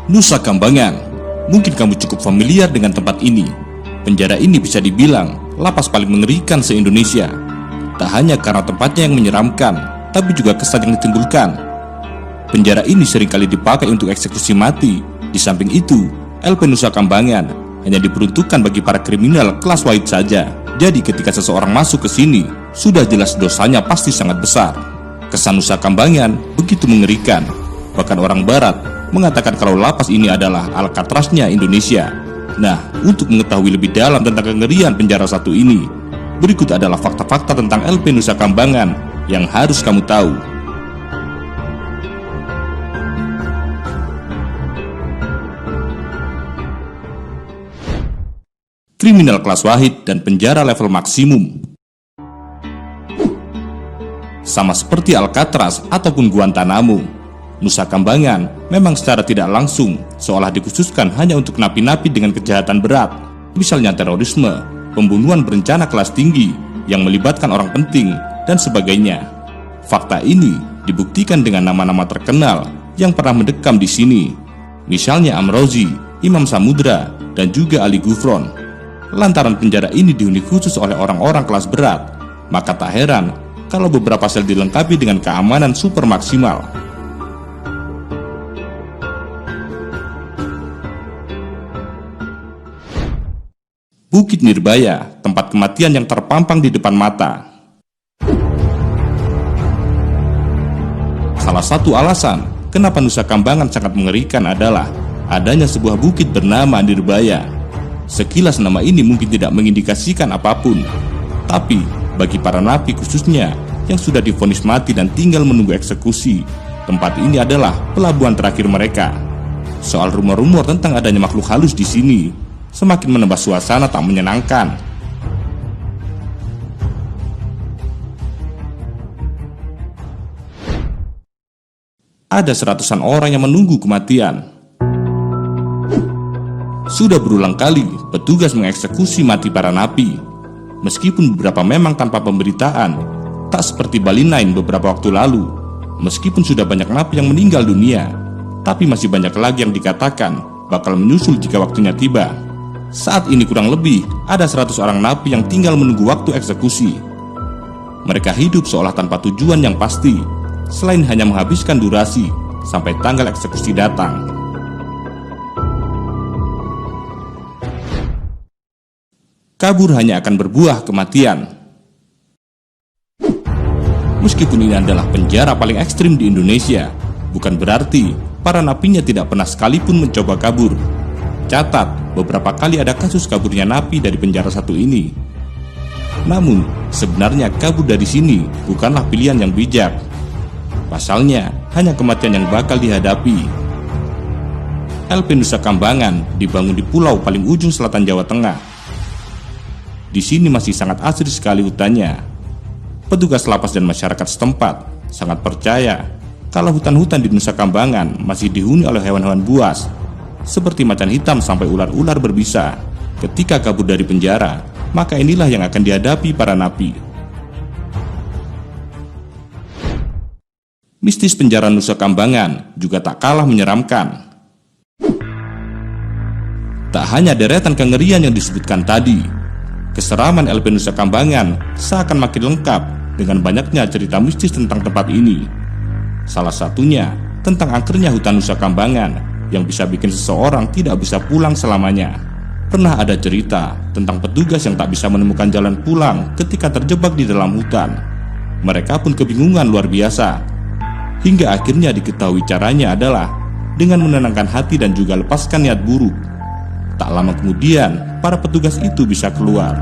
Nusa Kambangan. Mungkin kamu cukup familiar dengan tempat ini. Penjara ini bisa dibilang lapas paling mengerikan se-Indonesia. Tak hanya karena tempatnya yang menyeramkan, tapi juga kesan yang ditimbulkan. Penjara ini seringkali dipakai untuk eksekusi mati. Di samping itu, LP Nusa Kambangan hanya diperuntukkan bagi para kriminal kelas wahid saja. Jadi ketika seseorang masuk ke sini, sudah jelas dosanya pasti sangat besar. Kesan Nusa Kambangan begitu mengerikan. Bahkan orang barat mengatakan kalau lapas ini adalah Alcatraznya Indonesia. Nah, untuk mengetahui lebih dalam tentang kengerian penjara satu ini, berikut adalah fakta-fakta tentang LP Nusa Kambangan yang harus kamu tahu. Kriminal kelas wahid dan penjara level maksimum. Sama seperti Alcatraz ataupun Guantanamo, Nusa Kambangan memang secara tidak langsung seolah dikhususkan hanya untuk napi-napi dengan kejahatan berat, misalnya terorisme, pembunuhan berencana kelas tinggi yang melibatkan orang penting, dan sebagainya. Fakta ini dibuktikan dengan nama-nama terkenal yang pernah mendekam di sini, misalnya Amrozi, Imam Samudra, dan juga Ali Gufron. Lantaran penjara ini dihuni khusus oleh orang-orang kelas berat, maka tak heran kalau beberapa sel dilengkapi dengan keamanan super maksimal. Bukit Nirbaya, tempat kematian yang terpampang di depan mata. Salah satu alasan kenapa Nusa Kambangan sangat mengerikan adalah adanya sebuah bukit bernama Nirbaya. Sekilas nama ini mungkin tidak mengindikasikan apapun, tapi bagi para napi khususnya yang sudah divonis mati dan tinggal menunggu eksekusi, tempat ini adalah pelabuhan terakhir mereka. Soal rumor-rumor tentang adanya makhluk halus di sini semakin menambah suasana tak menyenangkan. Ada seratusan orang yang menunggu kematian. Sudah berulang kali petugas mengeksekusi mati para napi. Meskipun beberapa memang tanpa pemberitaan, tak seperti Bali 9 beberapa waktu lalu. Meskipun sudah banyak napi yang meninggal dunia, tapi masih banyak lagi yang dikatakan bakal menyusul jika waktunya tiba. Saat ini kurang lebih ada 100 orang napi yang tinggal menunggu waktu eksekusi. Mereka hidup seolah tanpa tujuan yang pasti, selain hanya menghabiskan durasi sampai tanggal eksekusi datang. Kabur hanya akan berbuah kematian. Meskipun ini adalah penjara paling ekstrim di Indonesia, bukan berarti para napinya tidak pernah sekalipun mencoba kabur. Catat, beberapa kali ada kasus kaburnya napi dari penjara satu ini. Namun, sebenarnya kabur dari sini bukanlah pilihan yang bijak. Pasalnya, hanya kematian yang bakal dihadapi. LP Nusa Kambangan dibangun di pulau paling ujung selatan Jawa Tengah. Di sini masih sangat asri sekali hutannya. Petugas lapas dan masyarakat setempat sangat percaya kalau hutan-hutan di Nusa Kambangan masih dihuni oleh hewan-hewan buas, seperti macan hitam sampai ular-ular berbisa. Ketika kabur dari penjara, maka inilah yang akan dihadapi para napi. Mistis penjara Nusa Kambangan juga tak kalah menyeramkan. Tak hanya deretan kengerian yang disebutkan tadi, keseraman LP Nusa Kambangan seakan makin lengkap dengan banyaknya cerita mistis tentang tempat ini. Salah satunya tentang angkernya hutan Nusa Kambangan yang bisa bikin seseorang tidak bisa pulang selamanya. Pernah ada cerita tentang petugas yang tak bisa menemukan jalan pulang ketika terjebak di dalam hutan. Mereka pun kebingungan luar biasa. Hingga akhirnya diketahui caranya adalah dengan menenangkan hati dan juga lepaskan niat buruk. Tak lama kemudian, para petugas itu bisa keluar.